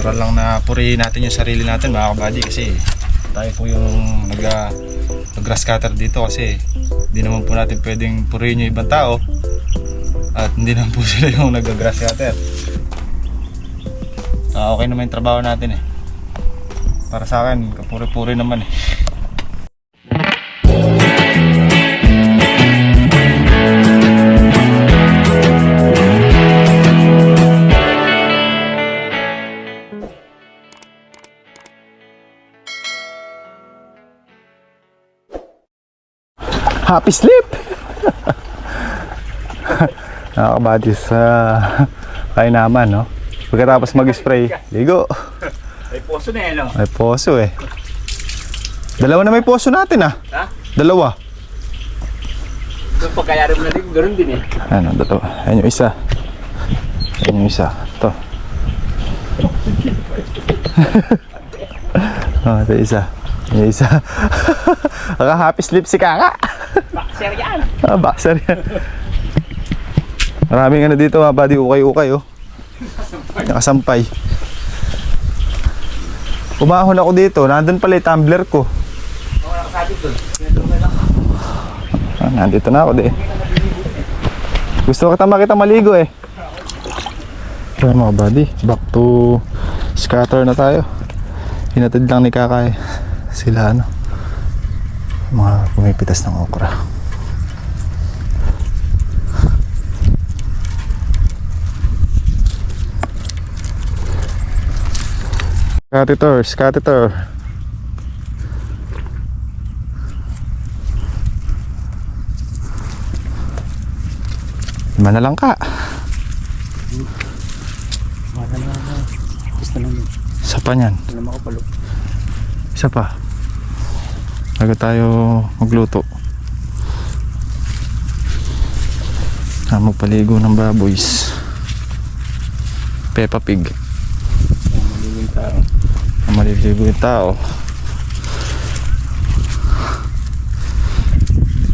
para lang na purihin natin yung sarili natin mga kabady, kasi tayo po yung nag-grass cutter dito, kasi hindi naman po natin pwedeng purihin yung ibang tao at hindi naman po sila yung nag-grass cutter. Okay naman yung trabaho natin eh. Para sa akin, kapuri-puri naman eh. Happy sleep! Nakakabadis sa kain naman, no? Pagkatapos mag-spray, ligo. May poso na yan, no? May poso eh. Dalawa na may poso natin ah. Ha? Dalawa. Ito pagkayari mo natin, ganoon din eh. Ano, dito. Ayan yung isa. Ayan yung isa. Ito. Oh, ito isa. Yung isa. Happy sleep si Kaka. Boxer yan. Boxer yan. Maraming ano dito mga buddy, ukay-ukay oh. Nakasampay. Umahon ako dito, nandun pala yung tumbler ko. Ako nakasabit doon. Nandito na ako di. Gusto kita makita maligo eh. So mga buddy, back to scatter na tayo. Hinatid lang ni Kakay sila ano, mga pumipitas ng okra. Scatter. Lima na lang ka. Gusto naman. Isa pa niyan. Wala makapalo. Isa pa. Bago tayo magluto. Magpaligo ng baboys. Peppa Pig. Maliging tao. Maliligo yung tao.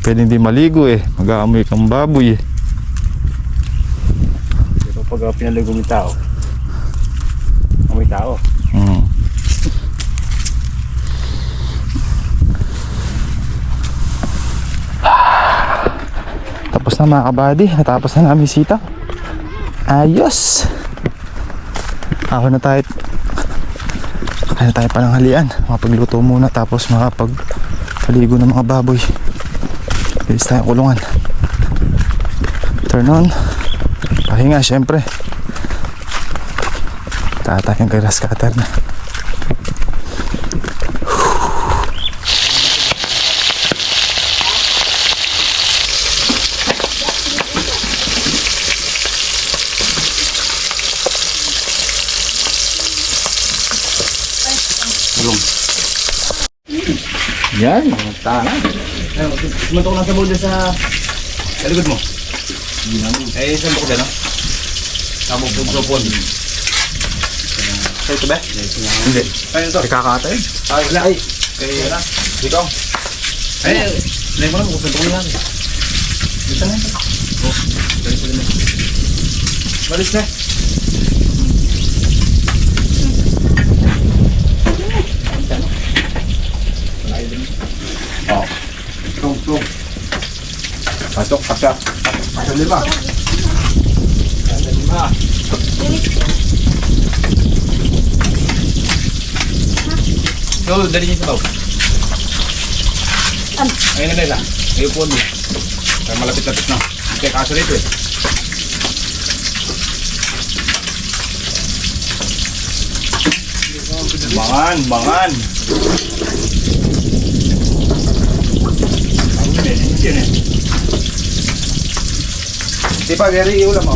Pwede hindi maligo eh. Mag-aamoy kang baboy eh. Pero pag pinaligong yung tao, amoy tao. Tapos na mga kabady. Natapos na namin sita. Ayos. Ako na tayo. Kaya tayo pananghalian. Makapagluto muna tapos makapagpaligo ng mga baboy. Bilis tayong kulungan. Turn on. Pahinga syempre. Tatayang grass cutter na. Yan, tanga. Sumuntok lang sa boulder sa likod mo. Eh, saan ko ba, no? Tamo po. Sa ito ba? Hindi. Ay, ito. Kakatay. Ay, wala. Ay, kaya na. Dito. Ay, lay mo lang. Sumuntok mo lang. Dito na. Oh, dito na. Malis na. Oh. Tung. Pasok. Pasok 5. So, dali niyo sa baw. Ayun na nila. Ayun po niyo. Kaya malapit-lapit na. Hindi kaya kaso rito eh. Bangan. Yun eh. Di pa, Gary, iulam mo.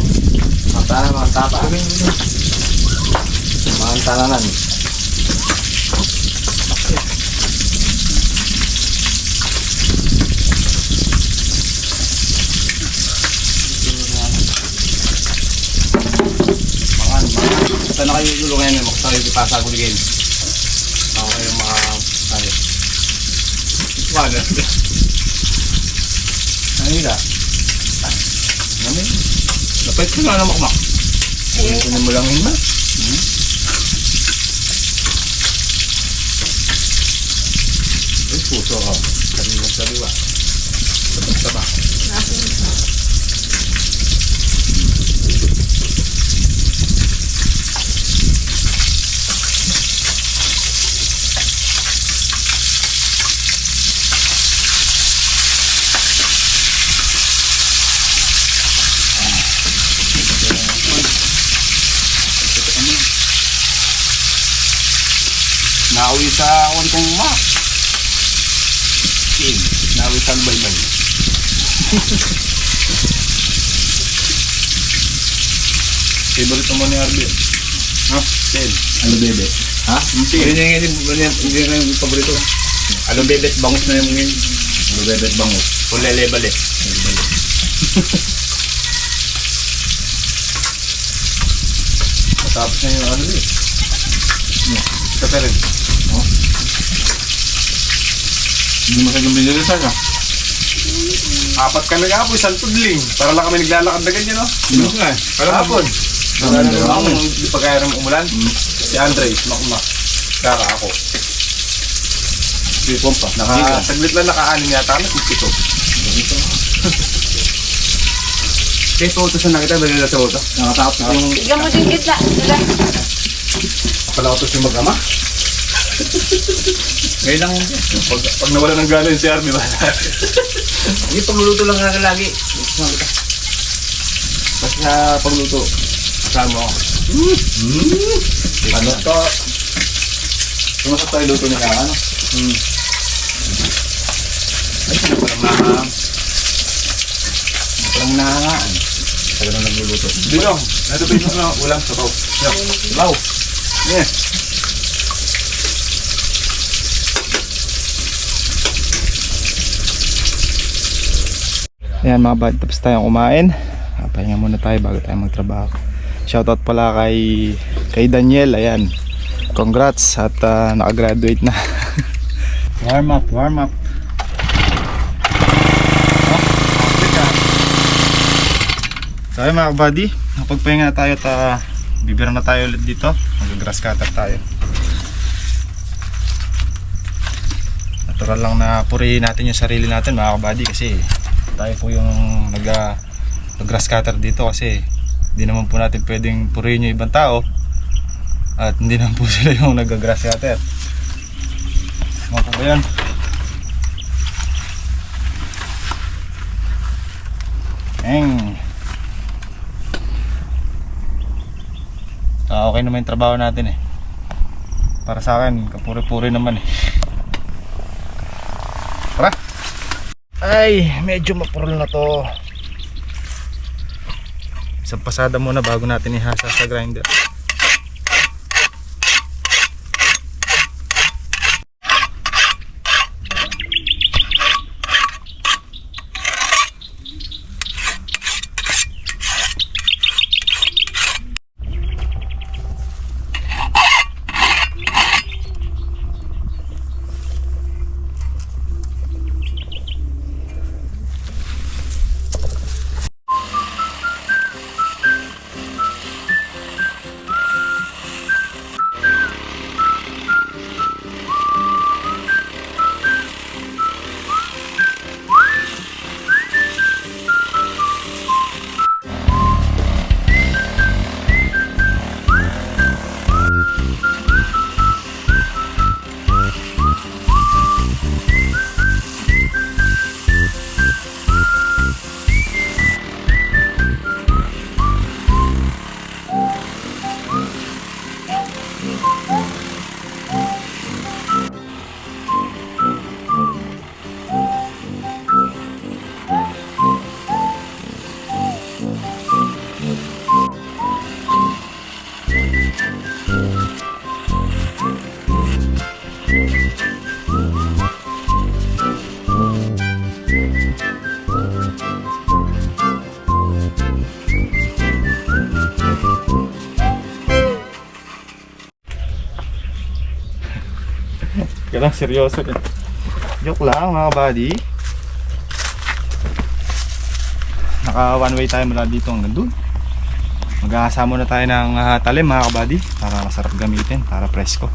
Manta pa. Manta na nan. Saan na kayo ilulungan yan? Makasakit yung pasaguligin. Ako kayo tayo. Wala. Ano nila? Ano yun? Lapit ko na naman kumak. Kunin mo lang yun ba? puso, oh. Sariwa. Taba. Nauwi sa kontong ma. Nauwi sa baybay. Favorite mo ni Arby. Ha? Ten. Ano bebe? Ha? Hindi na yung paborito. Ano bebet bangus na yung ngayon. Ano bebe at bangus? Kulele-bale. Matapos na yung ano eh. Ito rin. Oh. Hindi masagang binilisan ka. Apat ka nag-apoy, isang tudling. Para lang kami naglalakad na ganyan, no? Ano nga eh? Hapon. Ano Ano ako? naman, di pa kaya naman umulan? Si Andre, makma. Kaka ako. Sige, pompa. Saglit lang naka-anin yata kami, ito. Kaya pautosan na kita, balila sa auto. Nakatapos yung... Bigyan mo din kita. Dala. Palautos yung mag-ama. Ngayon lang yun. Pag nawala ng gana yun si Arby, ba? Hindi, pagluluto lang nga lagi. Basta pagluto, kasama ako. Ano to? Sumasok tayo luto niya ka, ano? Ay, sino pa naman? Parang nahangaan. Taga na nagluluto. Dito, ito pa yung ulam sa tao. Wow! Yeah. Ayan mga bad, tapos tayong kumain. Pahinga muna tayo bago tayo magtrabaho. Shoutout pala kay Daniel. Ayan, congrats at nakagraduate na. Warm up. So ayun mga buddy, nakapagpahinga na tayo at bibira na tayo ulit dito. Mag-grass cutter tayo. Natural lang na purihin natin yung sarili natin mga kabady kasi tayo po yung nag-grass cutter dito kasi hindi naman po natin pwedeng purihin yung ibang tao at hindi naman po sila yung nag-grass cutter. Mga kabayan, okay naman yung trabaho natin eh. Para sa akin, kapuri-puri naman eh. Tara! Ay, medyo mapurol na to. Isang pasada muna bago natin ihasa sa grinder. Kailang seryoso din. Joke lang mga buddy. Naka one way tayo mula dito hanggang dun. Mag-aasa muna tayo ng talim mga kabady para masarap gamitin, para presko.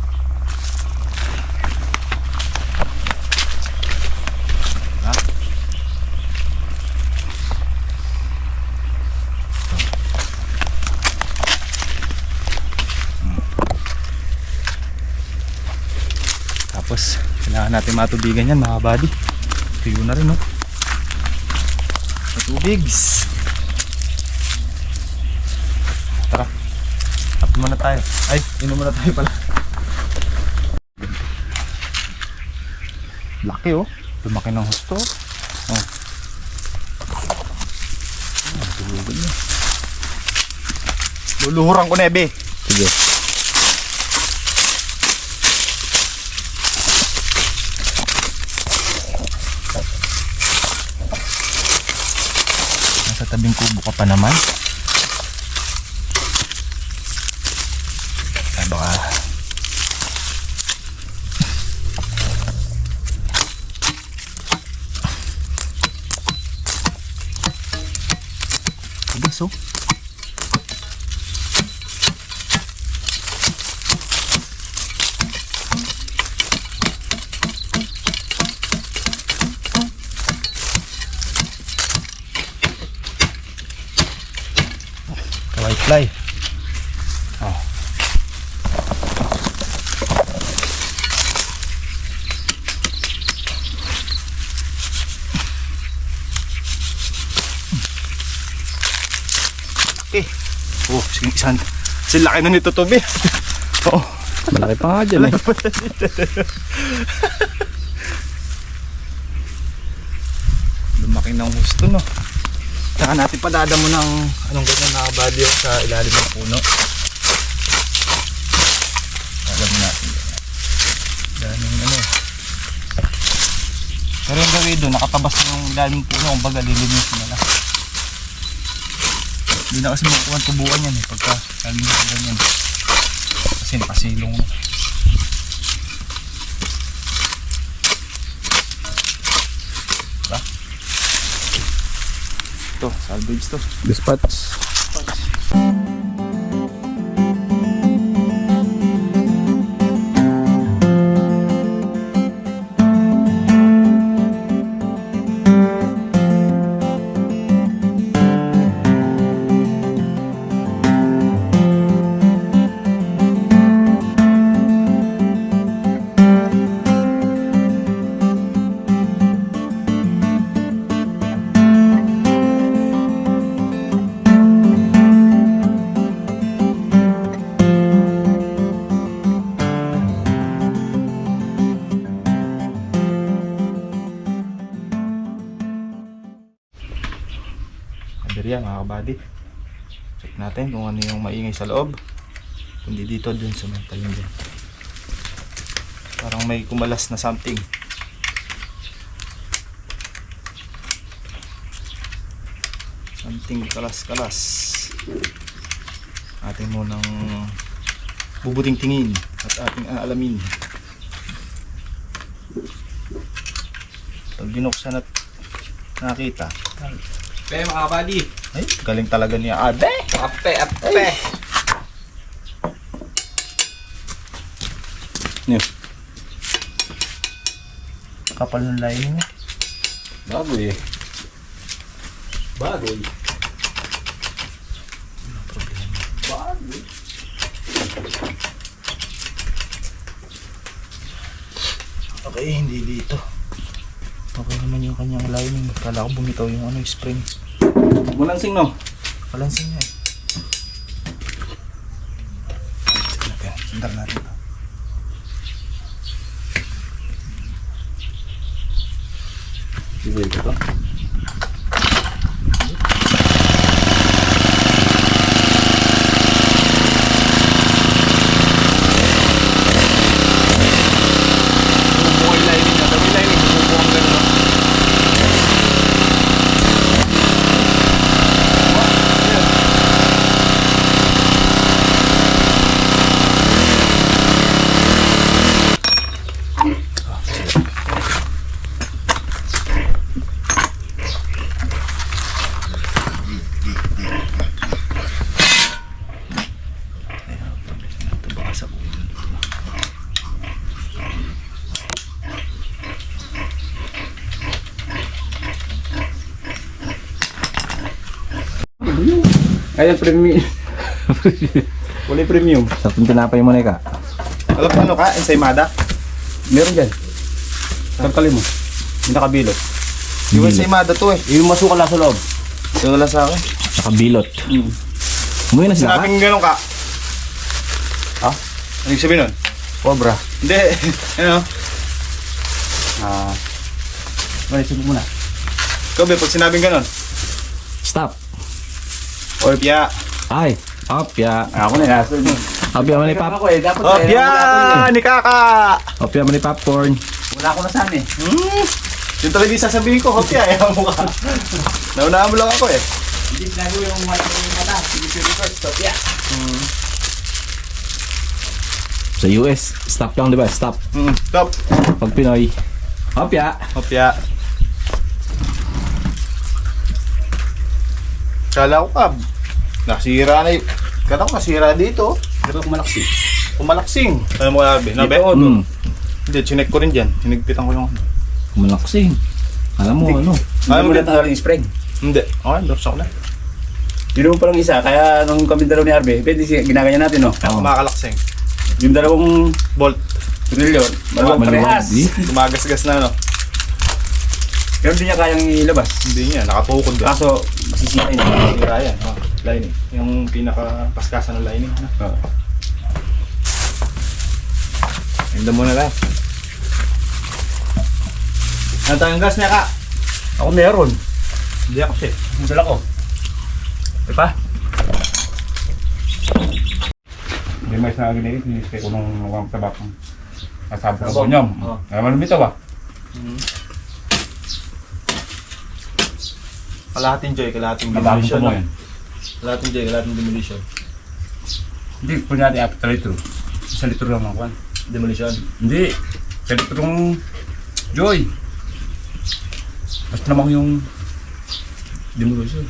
Tapos kailangan natin matubigan yan mga buddy. Tuyo na rin no. Matubigs. Tara. Tapos muna tayo. Ay, inom muna tayo pala. Laki oh. Lumaki ng husto. Oh. Tulugan niya. Luluhuran ko nebe. Sige. Nasa tabing kubo ka pa naman. Ay baka tigas oh. White fly. Oh. Okay. Oh, sige isan. Sila na nito Toby. Oh, Malaki pa nga dyan eh. Lumaki ng gusto no. Saka natin padada mo ng anong ganyan na body sa ilalim ng puno. Alam mo natin. Daming ano. Pero yung gawin doon, nakatabas na yung ilalim ng puno. Kung baga, lilinisin na lang. Hindi na kasi makukuha ang tubuan yan eh. Pagka lalo na ganyan. Kasi nakasilong na. Ito, salvage to. Dispatch. Yan mga kabady, check natin kung ano yung maingay sa loob, kundi dito dun sa mental dyan. Parang may kumalas na something. Something kalas-kalas. Atin munang bubuting tingin at ating aalamin. Pag binuksan at nakita, Pe mga buddy. ay, galing talaga niya. Ade! Ape, ape. Niyo. Kapal ng lining niya. Bagoy eh. Bagoy. Bagoy. Okay, hindi dito. Okay naman yung kanyang lining. Kala ko bumitaw yung ano, spring. Mulansing no? Balancing niya eh. Sandar natin ito. Sige ito. Ayan, premium. Kulay premium. Tapos tinapay mo na ka. Alam mo ano ka? Ensaymada? Meron dyan. Tangkalin mo. Yung nakabilot. Yung sa Imada to eh. Yung masukal lang sa loob. Ito wala sa akin. Nakabilot. Umuwi na sila ka? Sinabing ganun ka. Ha? Ano yung sabihin nun? Cobra. Hindi. Ano? Wala, sige muna. Ikaw be, pag sinabing ganun. Stop. Opya. Ay, opya. Ako na, nasa mo. Opya mo ni pop. Ako eh, dapat Opya! Ni Kaka! Opya mo ni popcorn. Wala ako na saan eh. Yung talaga yung sasabihin ko, Opya. Ayaw mo ka. Naunahan mo lang ako eh. Hindi sinabi yung mata. Sige, first, stop ya. Sa US, stop lang, di ba? Stop. Stop. Pag Pinoy, opya. Opya. Kala ko ka. Nasira na yun. Kala ko nasira dito. Pero kumalaksi. Kumalaksing. Ano mo nabi? Nabi? Hindi, chinek ko rin dyan. Hinigpitan ko yung... Kumalaksing. Alam mo, ano? Hindi mo na tanggalin yung spring. Hindi. Okay, dorsa ko na. Yun pa lang isa, kaya nung kami dalaw ni Arbe, pwede ginaganyan natin, no? Kaya kumakalaksing. Yung dalawang Bolt. trilyon, dalawang Maluwag, parehas. di? Gumagasgas na, no? Pero hindi niya kayang ilabas. Hindi niya. Nakatukod ka. Kaso, masisira yun. Sira yan. Oh, lining. Yung pinaka-paskasan ng lining. Ano? Hinda muna lang. Ano tayong gas niya ka? Ako meron. Hindi ako siya. Ang dala ko. Diba? Hindi may sa akin eh, sinispe ko nung nawang tabak. Kasabot Tabak? ko nyom. Oo. Naman bitaw ba? Kalahating joy, kalahating Nabakong demolition. ko mo No? yan. Kalahating joy, kalahating demolition. Hindi, po natin after litro. 1 litro lang ng kwan. Demolition. Hindi, 1 litrong joy. Basta naman yung demolition.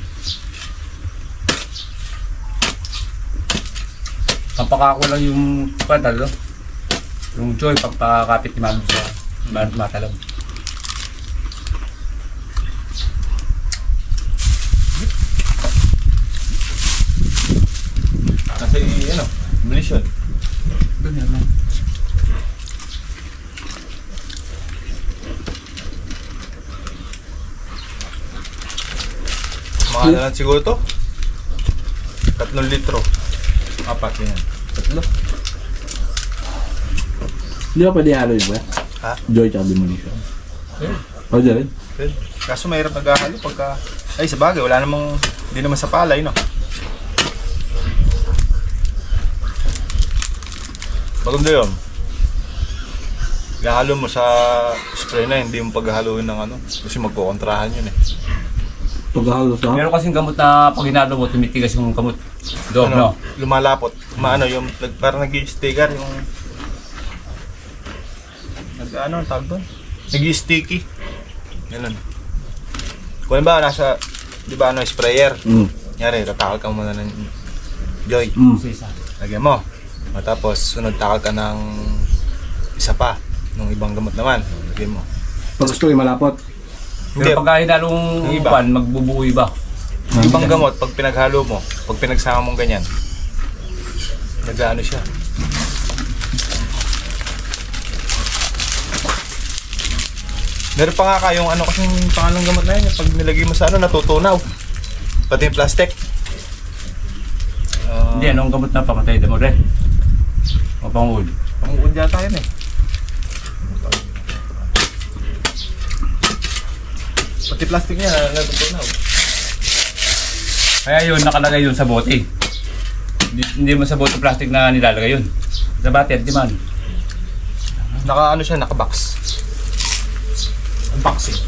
Pampakako lang yung kwan, talo. Yung joy, pampakapit ni mami sa matalaw. Kasi, ano, demolition. Ganyan lang. Mga ano lang siguro to? 3 litro. 4 yan. 3? Hindi ba pwede halo yun ba? Ha? Joy tsaka demolition. Eh, Pwede rin. good. Kaso mahirap naghahalo pagka... Ay, sa bagay, wala namang... Hindi naman sa palay, no? Maganda yun. Ihalo mo sa spray na, hindi mo paghahaluin ng ano. Kasi magkukontrahan yun eh. Paghalo sa... Meron kasing gamot na pag hinalo mo, tumitigas yung gamot. Doob, no? Lumalapot. Maano, yung parang nag-sticker yung... Ano ang tawag doon? Nag-sticky. Ganun. Kung ba, nasa... Di ba ano, sprayer? Nyari, tatakal ka muna ng Joy. Isa-isa. Lagyan mo. Matapos, sunod takal ka ng isa pa. Nung ibang gamot naman. Lagyan mo. Pag gusto yung malapot. Hindi, Pero pagka hinalong Yung iba. upan, magbubuo iba. yung ibang gamot, pag pinaghalo mo, pag pinagsama mong ganyan, nag-ano siya. Meron pa nga kayong ano kasing pangalang gamot na yun, yung pag nilagay mo sa ano, natutunaw. Pati yung plastic. Hindi, anong gamot na pamatay? Demo rin. O pang-uod. Pang-uod yata yun eh. Pati plastic niya, natutunaw. Kaya yun, nakalagay yun sa bote. Hindi mo sa bote plastic na nilalagay yun. Sa bater, di man. Naka ano siya, naka-box. Unboxing.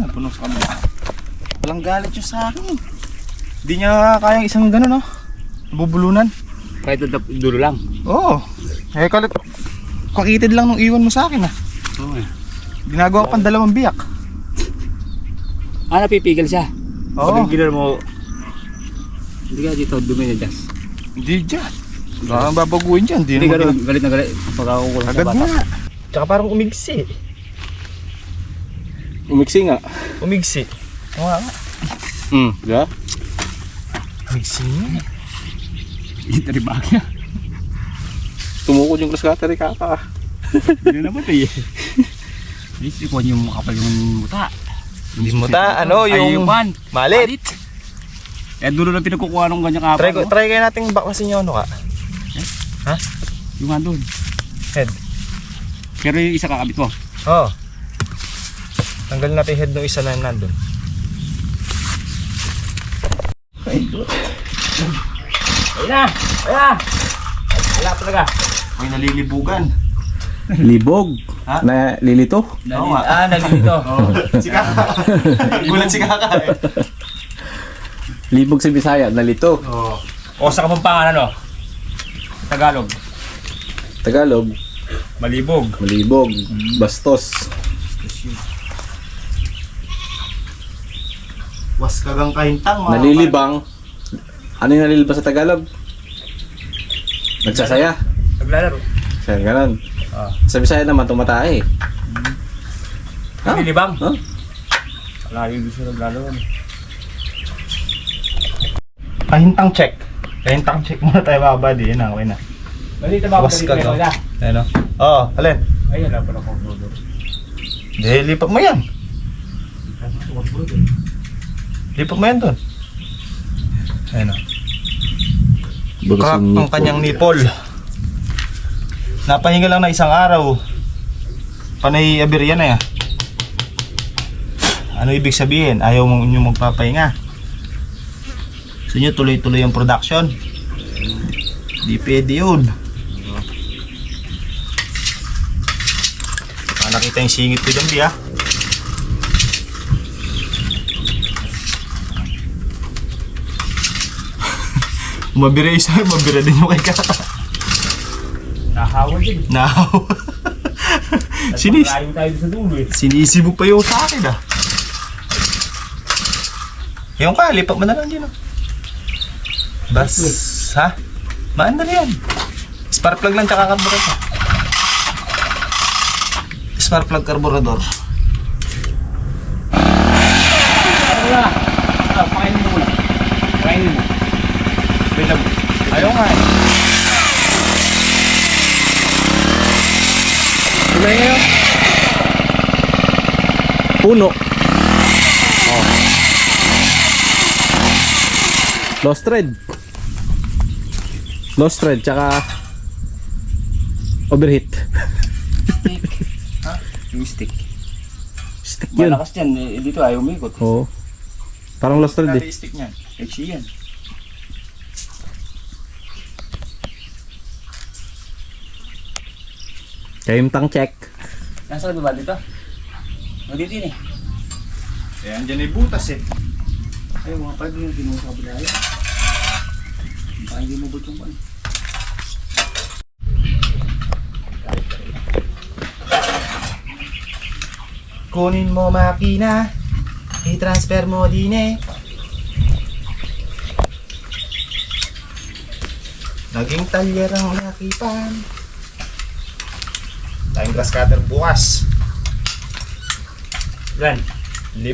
punong-puno sa kabila. Walang galit yun sa akin. Hindi niya kayang isang gano'n, no? Bubulunan. Kahit dulo lang. Oo. Eh, kakitid lang nung iwan mo sa akin, ah. Oo eh. Ginagawa ko pang 2 biyak. Napipigil siya. Oo. Pag ginar mo, hindi ka dito dumi na das. Hindi dyan. Baka babaguhin dyan. Hindi ka rin, galit na galit. Pagkakukulang sa Agad bata. nga. Tsaka parang umigsi. Umiksi nga. Umigsi. Oo nga. Diba? Umigsi nga. Ito rin bagya. Tumukod yung cross cutter kaka. Hindi na ba ito eh? Please, ikuha niyo yung makapal yung muta. Hindi mo ta, ano, yung malit. Eh, dulo lang pinagkukuha ng ganyan kapal. Try kayo natin baklasin yung ano ka. Ha? Yung nga doon. Head. Pero yung isa kakabit mo. Oo. Tanggalin natin yung head ng isa na nandun. Ayun na! Wala talaga. May nalilibugan. Libog. Ha? Na lilito. Oo nga. Nalilito. Si Kaka. Gulat si Kaka eh. Libog sa Bisaya, nalito. Oo. O sa Kapampangan ano? Tagalog. Tagalog, Malibog. malibog, bastos. Was kagang kahintang. mga Nalilibang. Ano yung nalilibang sa Tagalog? Nagsasaya. Naglalaro. Kaya ganun. Ah. Sa Bisaya naman tumatae. Ha? Nilibang. Ha? Wala yung gusto naglalaro. Kahintang check. Kahintang check muna tayo mga buddy. Yan na, okay na. Balita ba ako Was dito ka daw. na? Ano? Oo, alin? Ayun na pala kong dulo. Hindi, lipat mo yan. Lipat mo yan dun. Ayun o. Crack ang kanyang nipple. Napahinga lang na isang araw. Panay aberya na ya. Ano ibig sabihin? Ayaw mo nyo magpapahinga. Gusto nyo tuloy-tuloy ang production? Di pwede yun. Nakita yung singit ko dyan, di ah. Mabira isa, mabira din yung kay Kaka. Nahawal din. Now. Nagpapalayo tayo sa dulo eh. Sinisibog pa yung sa akin ah. Yung ka, lipat mo na lang din ah. Bas, ha? Maandali yan. Spark plug lang tsaka carburetor. Spark plug carburetor. Wala. Pakainin mo muna. Pakainin mo. Wait lang. Ayaw nga eh. Tignan nyo. Puno. Oh. Lost thread. Lost thread, tsaka overheat. Yung stick. Stick yun. Malakas yan. Eh, dito ayaw umikot. Oo. Parang lost thread eh. Dali stick niyan. HE yan. Kahimtang check. Nasa ba dito? O dito yun eh. Eh, andyan ay butas eh. Ay, mga pag yung kinuha sa kabila yan. Baka hindi mo butong ba? Kunin mo makina, i-transfer mo din eh. Naging talyer ang lakipan. Tayong grass cutter bukas. Yan. 5.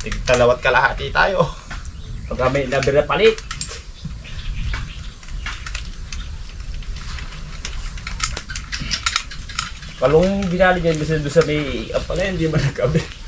Tig-2 kalahati tayo. Pagka may nabira palit. Kalong binali dyan doon sa may pala hindi man nagkabi.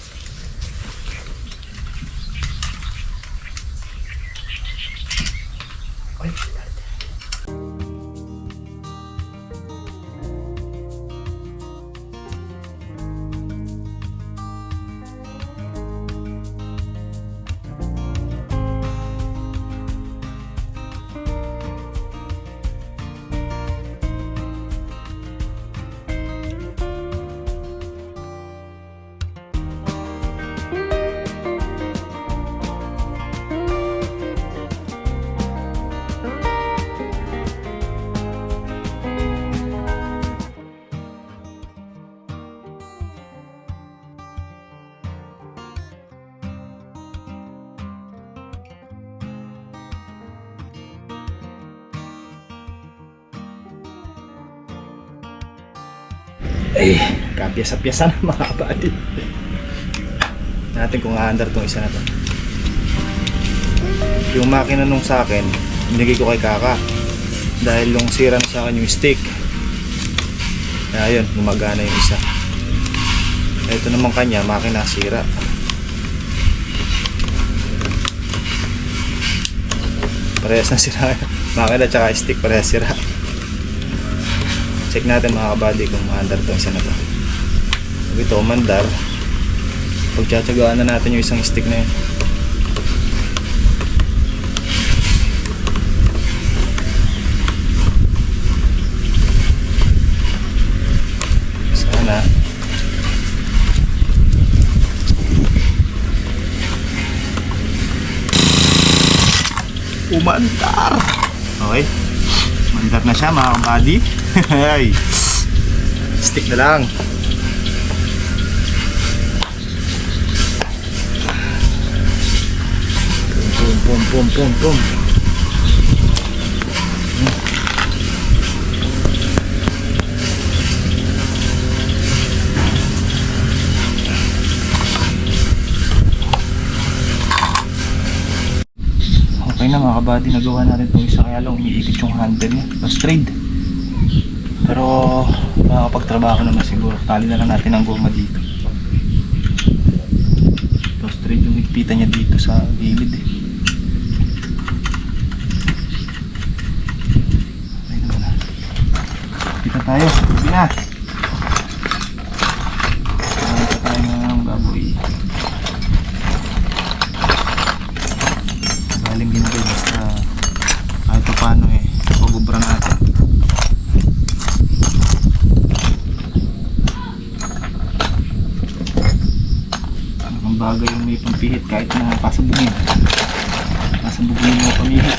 kapyasa-pyasa na mga kabady. Natin kung aandar tong isa na to. Yung makina nung sa akin, binigay ko kay Kaka. Dahil nung sira na sa akin yung stick. Kaya yun, gumagana yung isa. Ito naman kanya, makina sira. Parehas na sira. Makina tsaka stick, parehas sira. Check natin mga kabady kung maandar to isa na to. Pag ito umandar, pagtsatsagaan na natin yung isang stick na yun. Sana umandar. Okay, umandar na siya mga kabady. Ay, stick na lang. Pum pum pum pum. Okay na mga kabady, nagawa natin itong isa, kaya lang umiikot yung handle niya. Tapos trade. Pero makakapagtrabaho naman siguro. Tali na lang natin ang goma dito. Tapos trade yung higpitan niya dito sa gilid eh. Okay naman na. Kita tayo. Sabi na. Kita tayo ng baboy. Galing din kayo basta kahit pa paano eh. Pag-ubra natin. Ang bagay yung may pampihit kahit na pasabugin mo pamihit.